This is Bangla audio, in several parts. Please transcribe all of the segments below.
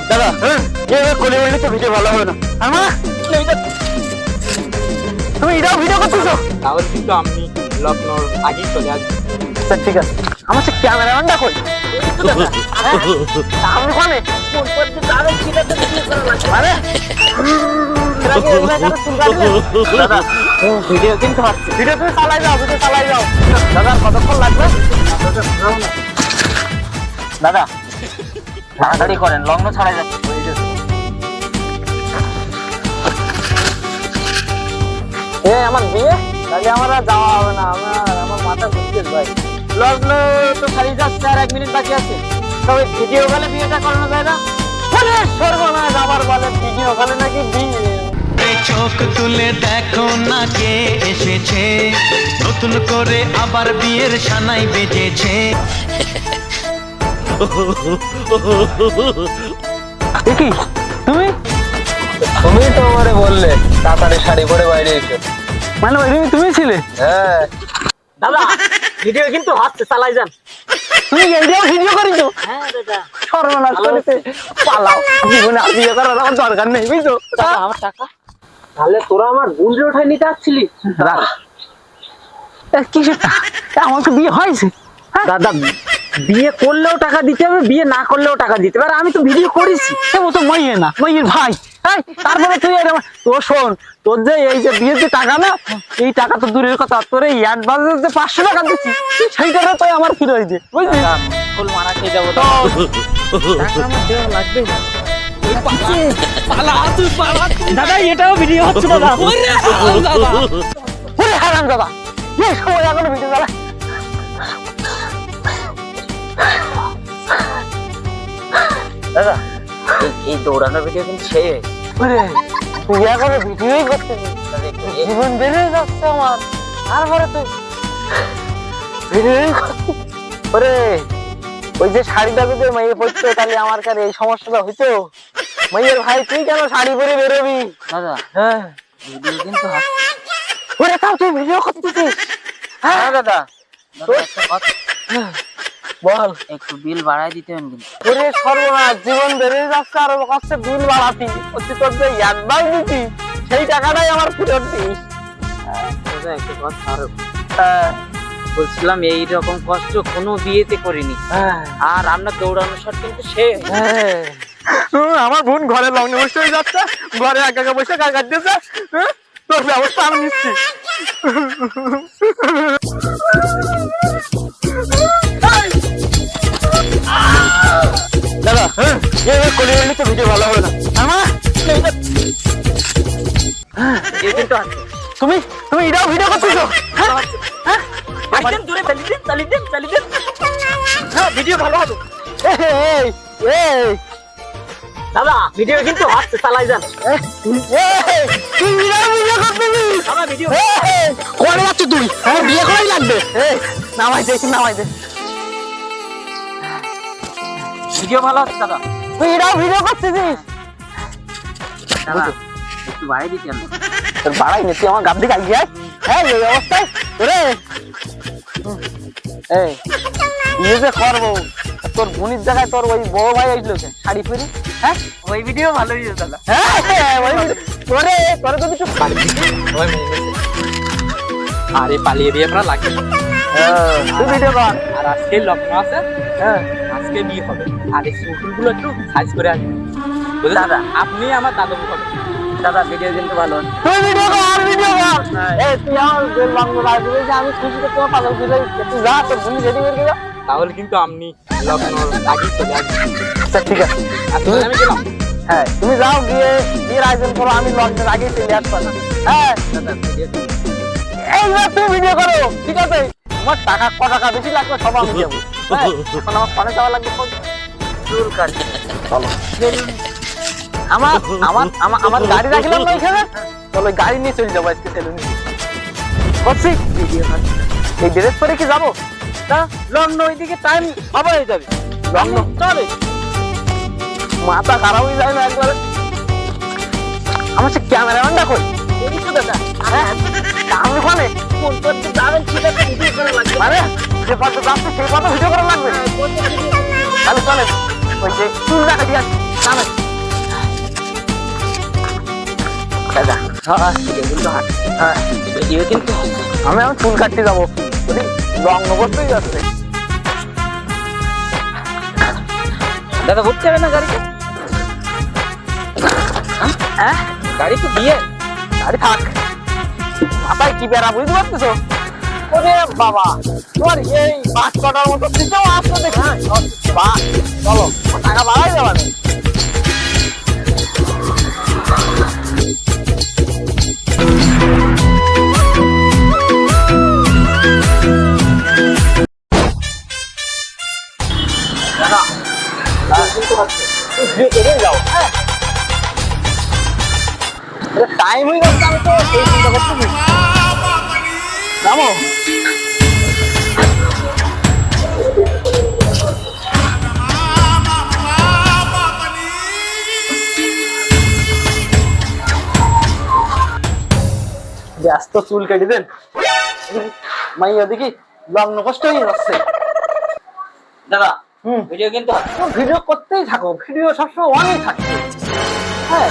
দাদা কোলে বললে তো ভিডিও ভালো হবে না। আমার তুমি এটাও ভিডিও করতেছো? তাহলে কিন্তু আমি লখনৌর আগেই চলে আসবো। আচ্ছা ঠিক আছে, আমার সে ক্যামেরাম্যানটা কই? আমি ওখানে ফোন করতে যাবেন সেটা তো ভিডিও করা লাগবে। আরে দাদা ভিডিও কিন্তু হচ্ছে, ভিডিও তুমি চালাই যাও, ভিডিও চালাই যাও। দাদা কতক্ষণ লাগবে? দাদা তাড়াতাড়ি করেন, লগ্ন ছাড়াই যাচ্ছে। আমার বিয়ে তাহলে আমার আর যাওয়া হবে না, আমার মাথা ঘুরছে ভাই। লগ্ন তো ছাড়িয়ে যাচ্ছে, আর 1 মিনিট বাকি আছে। তবে ভিডিও কলে বিয়েটা করানো যায় না? সর্বনাশ, আবার বলে ভিডিও কলে নাকি বিয়ে। চোখ তুলে দেখো না কে এসেছে, নতুন করে আবার বিয়ের সানাই বেজেছে। কি তুমি তুমি তো আমারে বললে তাড়াতাড়ি শাড়ি পরে বাইরে এসো। মানে তুমি ছিলে? হ্যাঁ দাদা ভিডিও কিন্তু হচ্ছে, চালাই যান। তুমি ভিডিও করিছো? হ্যাঁ দাদা। সর্বনাশ করেছে, পালাও, জীবনে আর বিয়ে করার আমার দরকার নেই, বুঝছো? দাদা আমার টাকা। তাহলে তোরা আমার বুনরে উঠাই নিতে আসছিলি? দাদা কিসের টাকা? আমার তো বিয়ে হয়েছে। দাদা বিয়ে করলেও টাকা দিতে হবে, বিয়ে না করলেও টাকা দিতে হবে। আমি তো ভিডিও করেছি। ও তো মাইয়ে না, মাইয়ের ভাই। তারপরে তুই তোর শোন, তোর যে এই যে বিয়ের যে টাকা না, এই টাকা তো দূরের কথা, তোর এই অ্যাডভান্সের যে 500 টাকা দিচ্ছি সেই টাকা তো আমার ফিরে হয়েছে, বুঝলি? ফুল মারা খেয়ে যাবো। টাকা আমার দেওয়া লাগবে না। দাদা এটাও ভিডিও হচ্ছে দাদা। ওরে হারাম দাদা, এই সময় এখনো ভিডিও চালা। দাদা এই দৌড়ানোর ভিডিও কিন্তু সেই হয়েছে। তুই এখনো ভিডিওই করতেছিস, জীবন বেড়ে যাচ্ছে আমার। তারপরে তুই ভিডিওই করছিস। ওরে ওই যে শাড়িটা যদি মাইয়ে পড়তো তাহলে আমার কাছে এই সমস্যাটা হইতো। মাইয়ের ভাই তুই কেন শাড়ি পরে বেরোবি? দাদা হ্যাঁ ভিডিও কিন্তু ওরে তাও তুই ভিডিও করতেছিস? হ্যাঁ দাদা বল। একটু বিল বাড়াই দিতে হবে কিন্তু। ওরে সর্বনাশ, জীবন বেড়ে যাচ্ছে আর ওর কাছে বিল বাড়াতি হচ্ছে। তোর যে অ্যাডভান্স দিতি সেই টাকাটাই আমার ফেরত দিস। একটু কথা বলছিলাম, এইরকম কষ্ট কোনো বিয়েতে করিনি। আর আমরা দৌড়ানোর শট কিন্তু শেষ। আমার বোন ঘরে লগ্ন বসে হয়ে যাচ্ছে, ঘরে একা একা বসে কাজ কাটতেছে। তোর ব্যবস্থা আমি নিচ্ছি। দাদা কোলে বললে তো ভিডিও ভালো হবে না। আমার তুমি তুমি এটাও ভিডিও করতেছো? ভিডিও ভালো হবে। দাদা ভিডিও কিন্তু হচ্ছে, চালাই যান। করে যাচ্ছ তুই? বিয়ে করাই লাগবে। নামাই দে, নামাই দে। ভিডিও ভালো হচ্ছে দাদা। তুই এটাও ভিডিও করতেছিস? দাদা একটু বাড়াই দিতে হবে। তোর বাড়াই নে, তুই আমার গাব দিকে আগে আয়। হ্যাঁ এই অবস্থায় তোরে বিয়ে যে করবো, তোর বোনের জায়গায় তোর ওই বড় ভাই আসলো শাড়ি পরে। হ্যাঁ ওই ভিডিও ভালো হয়েছে দাদা। হ্যাঁ ওই তোরে তোরে তো কিছু আরে পালিয়ে দিয়ে আপনার লাগে। তুই ভিডিও কর। আর আজকে লগ্ন আছে, আজকে বিয়ে হবে। আর এই চুলগুলো একটু সাইজ করে আসবে দাদা। আপনি আমার দাদু হবে দাদা। ভিডিও কিন্তু ভালো। তুই ভিডিও কর, আর ভিডিও কর। তুই আমার লগ্ন রাখবি যে আমি খুশিতে তোমার পাগল খুঁজে তুই যা, তোর বোন রেডি করে দিবা। তাহলে কিন্তু আপনি লগ্নর আগেই চলে আসবেন। আচ্ছা ঠিক আছে, তুমি আমি গেলাম। হ্যাঁ তুমি যাও, গিয়ে বিয়ের আয়োজন করো, আমি লগ্নের আগেই চলে আসবো। হ্যাঁ দাদা ভিডিও এইবার তুমি ভিডিও করো, ঠিক আছে? আমার টাকা ক টাকা বেশি লাগবে সব আমি দেবো। এখন আমার ফোনে যাওয়া লাগবে। চুল কাটি চলো। আমার আমার আমার গাড়ি রাখলাম না এখানে, চলো গাড়ি নিয়ে চলে যাবো আজকে সেলুনে। বুঝছি ভিডিও এই ড্রেস পরে কি যাবো? লগ্ন ওইদিকে টাইম আবার হয়ে যাবে। লগ্ন চলে মাথা খারাপ হয়ে যায় না একবারে। আমার সে ক্যামেরাম্যানটা কই? এই তো দাদা। আমি ওখানে ফোন করতে যাবেন সেটা তো ভিডিও করা লাগবে। আরে যে পথে যাচ্ছে সেই পথে ভিডিও করা লাগবে। তাহলে চলে ওই যে চুল রাখা দিয়ে নামে দাদা। হ্যাঁ কিন্তু হ্যাঁ ভিডিও কিন্তু আমি এখন চুল কাটতে যাবো, যদি লং অবস্থায় যাচ্ছে। দাদা উঠতে হবে না গাড়িতে? হ্যাঁ গাড়ি তো বিয়ে। আরে থাক, মাথায় কি বেড়া বুঝতে পারতেছো? ওরে বাবা, তোমার এই বাস কটার মতো দিতেও আসলো দেখি। বাস চলো, টাকা বাড়াই দেওয়া নেই। যাও হ্যাঁ, টাইম হয়ে গেছে, আমি তো সেই চিন্তা করতেছি। নামো। ব্যস্ত চুল কেটে দেন মাইয়া দেখি লগ্ন কষ্ট হয়ে যাচ্ছে। দাদা ভিডিও কিন্তু ভিডিও করতেই থাকো, ভিডিও সবসময় অনেক থাকবে। হ্যাঁ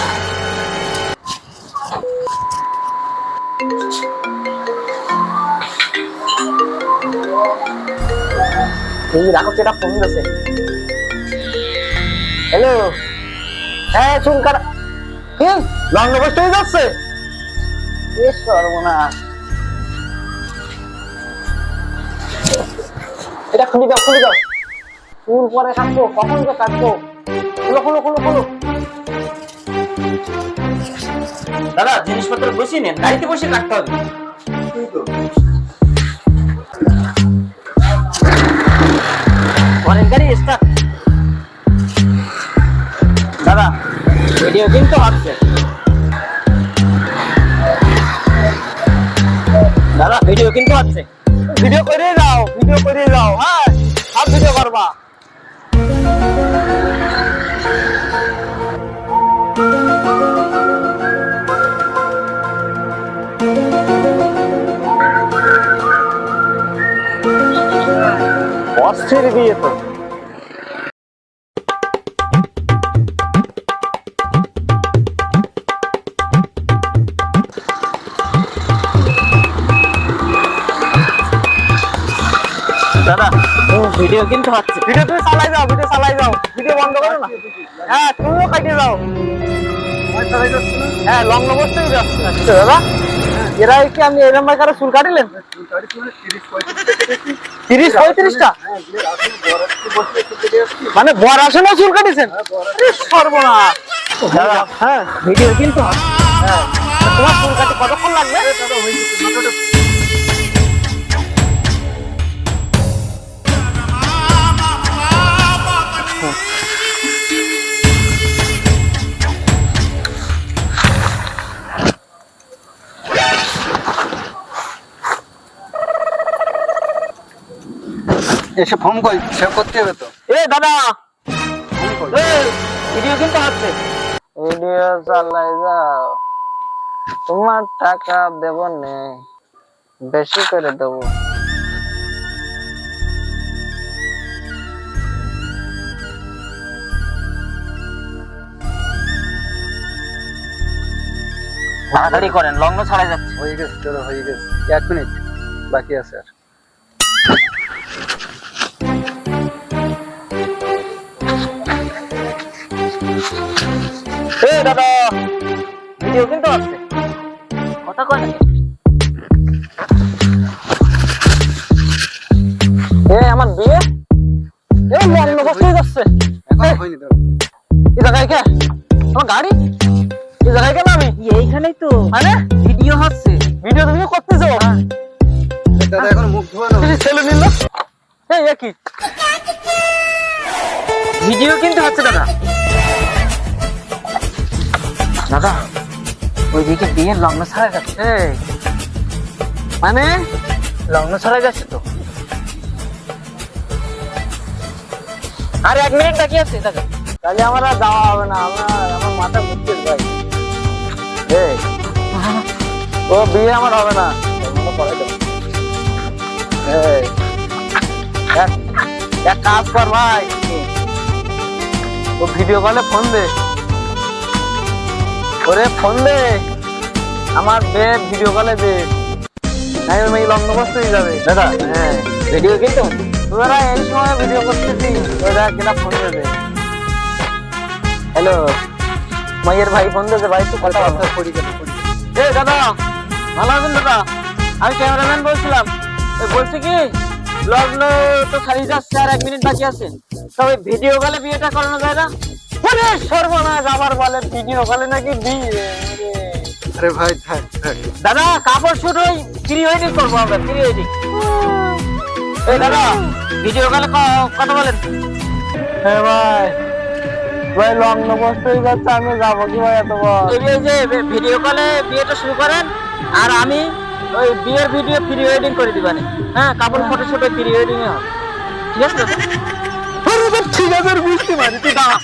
এই রাখো, যেটা ফোন দিয়েছে। হ্যালো, হ্যাঁ চুল কাটা কি লগ্ন কষ্ট হয়ে যাচ্ছে? বেশ সর্বনাশ, এটা খুলে দাও, খুলে দাও। চুল পরে কাটবো, কখন যে কাটবো? খুলো খুলো খুলো খুলো। দাদা জিনিসপত্র বসিয়ে নেন, গাড়িতে বসে কাটতে হবে। অনেক গাড়ি স্টার্ট। দাদা ভিডিও কিন্তু হচ্ছে। দাদা ভিডিও কিন্তু হচ্ছে। ভিডিও করে যাও, ভিডিও করে যাও। হ্যাঁ সব ভিডিও করবা। অস্থির বিয়ে তো। দাদা ভিডিও কিন্তু হচ্ছে। ভিডিও তুমি চালাই যাও, ভিডিও চালাই যাও, ভিডিও বন্ধ করো না। হ্যাঁ তুমিও কাটিয়ে যাও। হ্যাঁ লং অবস্থায় যাচ্ছে দাদা। এরা কি আমি এরম কারো চুল কাটিলেন? 30-35টা মানে বর আসে না চুল কাটিছেন? সর্বনাশ দাদা। হ্যাঁ ভিডিও কিন্তু হচ্ছে। হ্যাঁ তোমার চুল কাটতে কতক্ষণ লাগবে? এসে ফোন কই সেভ করতে হবে তো। এ দাদা, ভিডিও কিন্তু হচ্ছে। ভিডিও চালাই যাও, তোমার টাকা দেব নে, বেশি করে দেবো। তাড়াতাড়ি করেন, লগ্ন ছাড়া যাচ্ছে। হয়ে গেছে দাদা, হয়ে গেছে। 1 মিনিট বাকি আছে আর। এ দাদা, ভিডিও কিন্তু আছে। কথা কয় না। এ আমার বিয়ে, এই লগ্ন করতে যাচ্ছে। এখন হয়নি দাদা। এই জায়গায় কে? আমার গাড়ি এই জায়গায় কেন? আমি এইখানেই তো মানে ভিডিও হচ্ছে। ভিডিও তুমি করতেছো? দাদা এখন মুখ ধোয়ানো। তুমি ছেলে নিল এই কি ভিডিও কিন্তু হচ্ছে দাদা। দাদা ওইদিকে বিয়ের লগ্ন ছাড়া যাচ্ছে। মানে লগ্ন ছাড়া যাচ্ছে তো। আর 1 মিনিট বাকি আছে দাদা। তাহলে আমার আর যাওয়া হবে না, আমার মাথা ঘুরছে ভাই। এই ও বিয়ে আমার হবে না। এই এক কাজ কর ভাই, ও ভিডিও কলে ফোন দে, ওরে ফোন দে, আমার বে ভিডিও কলে দে, নাই ওর মেয়ে লন্ডভস্ত হয়ে যাবে। দাদা হ্যাঁ ভিডিও কিন্তু তোরা এই সময় ভিডিও করতেছি, ওরা কিনা ফোন দে দে। হ্যালো মাইয়ের ভাই ফোন দে দে, ভাই তো কথা আচ্ছা করি কেন করি। এই দাদা ভালো আছেন দাদা? আমি ক্যামেরাম্যান বলছিলাম। ওই বলছি কি লগ্ন তো ছাড়িয়ে যাচ্ছে, আর 1 মিনিট বাকি আছে, তবে ভিডিও কলে বিয়েটা করানো যায় না? ওরে সর্বনাশ, আবার বলে ভিডিও কলে নাকি বিয়ে। আরে ভাই থাক থাক। দাদা কাপড় শুট ওই প্রি ওয়েডিং করবো আমরা, প্রি ওয়েডিং। এই দাদা ভিডিও কলে কথা বলেন। হ্যাঁ ভাই, ভাই লগ্ন বসতে হয়ে যাচ্ছে, আমি যাবো কি ভাই এত বল? এই যে ভিডিও কলে বিয়েটা শুরু করেন, আর আমি ওই বিয়ের ভিডিও প্রি ওয়েডিং করে দিবানি। হ্যাঁ কাপড় ফটো শুট প্রি ওয়েডিং এ হবে, ঠিক আছে? ঠিক আছে বুঝতে পারি, তুই দাঁড়া।